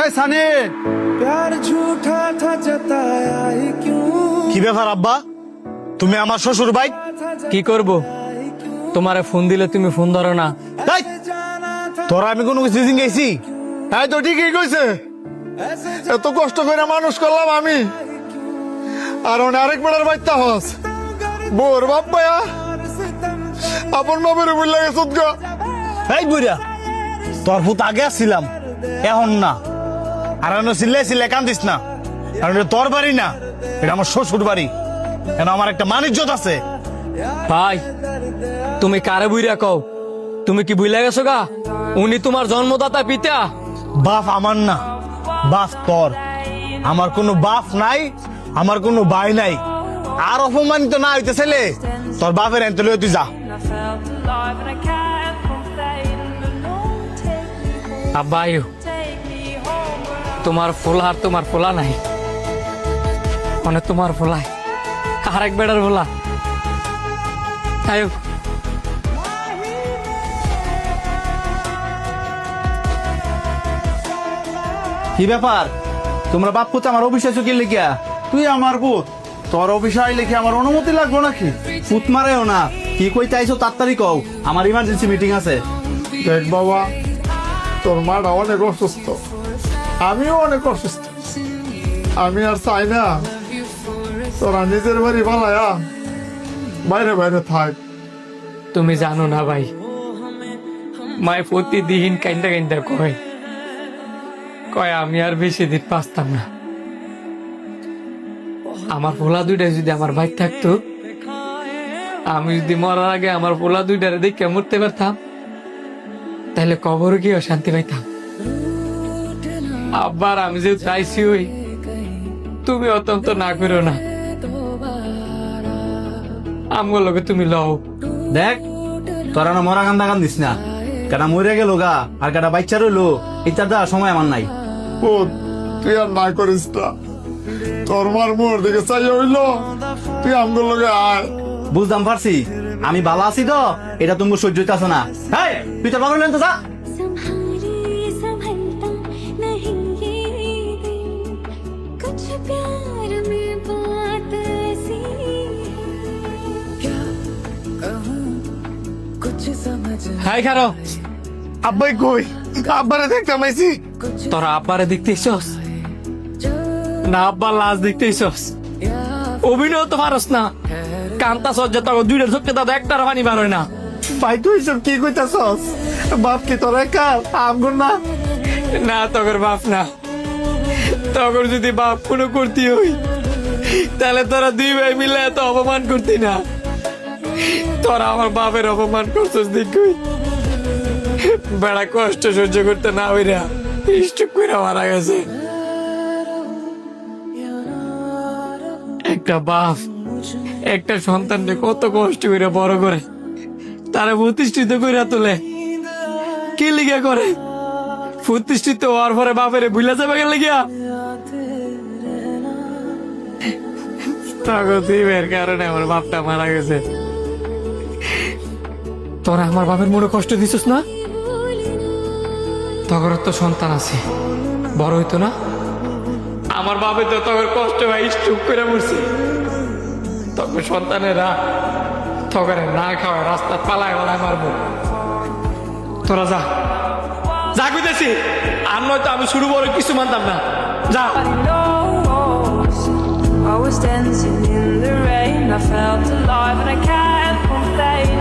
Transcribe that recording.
এই সানি, प्यार झूठा था जताया ही क्यों কি ব্যাপার আব্বা? তুমি আমার শ্বশুর ভাই? কি করব? তোমারে ফোন দিলে তুমি ফোন ধরো না। এই, তোরা আমি কোনো কিছু জিজ্ঞেসি? তাই তো ঠিকই কইছে। এত কষ্ট করে মানুষ করলাম আমি, আর ওনে আরেক বেড়ার বাচ্চা হস বোর বাপ পায়া আপন বাপের বললে গেছত গা। এই বুড়া, তোর ভূত আগে আসছিলাম, এখন না। আর সিলে কান্দিস না, কারণ এটা তোর বাড়ি না, এটা আমার শ্বশুর বাড়ি। কেন আমার একটা মান-ইজ্জত আছে। ভাই, তুমি কারে বুইরা কও? তুমি কি বুইলা গেছো গা? উনি তোমার জন্মদাতা পিতা। বাপ আমার না, বাপ তোর। আমার কোনো বাপ নাই, আমার কোনো ভাই নাই। আর অপমানিত না হইতে ছেলে, তোর বাপের এনতে লইয়া তুই যা। আব্বা আয়ু, তোমার ফোলা আর তোমার ফোলা নাই, মানে তোমার ফোলায় আরেক বেড়ার ফোলা। আয়ু, কি ব্যাপার? তোমরা বাপ পুত আমার অফিসে আছো কি লিখিয়া? তুই আমার পুত, তোর অফিসে আইলে কি আমার অনুমতি লাগবো নাকি? পুত মারেও না, কি কইতে আইছো তাড়াতাড়ি কও, আমার ইমার্জেন্সি মিটিং আছে। দেখ বাবা, তোর মাটা অনেক অসুস্থ, আমিও অনেক অসুস্থ। আমি আর চাই না তোরা নিজের বাড়ি বানায়া বাইরে বাইরে থাক। তুমি জানো না ভাই, মায় প্রতিদিন কাইন্দা কাইন্দা কয় কয় আমি আর বেশি দিন বাঁচতাম না। আমার পোলা দুইটা যদি আমার ভাই থাকতো, আমি যদি মরার আগে আমার পোলা দুইটারে দেখে মরতে পারতাম, তাহলে কবর গিয়ে শান্তি পাইতাম। আবার আমি যে চাইছি ওই, তুমি অত্যন্ত না করো না, আমার লগে তুমি লও। দেখ, তোরা না মরা কান্দা কান্দিস না, কাটা মরে গেল গা আর কাটা বাচ্চা রইলো, এটার দেওয়ার সময় আমার নাই। পুত, তুই আর না করিস না, তোর মার মোর দিকে চাই হইল, তুই আমগুলো লগে আয়। বুঝতাম পারছি, আমি ভালো আছি তো, এটা তুমি সহ্য হইতাছে না। হেই, তুই তো ভালো নেন তো যা। संभाले संभलता नहीं ये दिल, कुछ प्यार में बात ऐसी है, क्या कहूँ कुछ समझ হাই খারো, আব্বাই কই? আব্বারে দেখতে পাইছি। তোরা আব্বারে দেখতেছস না? আব্বার লাশ দেখতেছস? অভিনয় তো পারস না, কান্তা সজ্জা তো দুইটা ঝুঁকতে দাদা একটার পানি বার হয় না। ভাই তুই সব কি কইতাছস? বাপ কি তোর একা আমগুন না? না, তগর বাপ না, তগর যদি বাপ কোনো করতি হই, তাহলে তোরা দুই ভাই মিলে এত অপমান করতি না। তোরা আমার বাপের অপমান করছিস দেখুই, বেড়া কষ্ট সহ্য করতে না হইরা স্ট্রোক করে মারা গেছে। একটা বাপ একটা সন্তানকে কত কষ্ট করে বড় করে, তারা প্রতিষ্ঠিত করে তোলে, কি লিগা করে? প্রতিষ্ঠিত হওয়ার পরে বাপের ভুলে যাবে গেলে গিয়া তগতিবের কারণে আমার বাপটা মারা গেছে। তোরা আমার বাপের মনে কষ্ট দিছিস না? তগর তো সন্তান আছে, বড় হইতো না? আমার বাপে তো তগর কষ্ট ভাই স্ট্রোক করে মরছে, তখন সন্তানেরা তগরে না খাওয়া রাস্তা পালায় পালায় মারবো। তোরা যা যা কইতেছি, আর নয়তো আমি শুরু বলে কিছু মানতাম না। যা। I was dancing in the rain. I felt alive and I can't complain.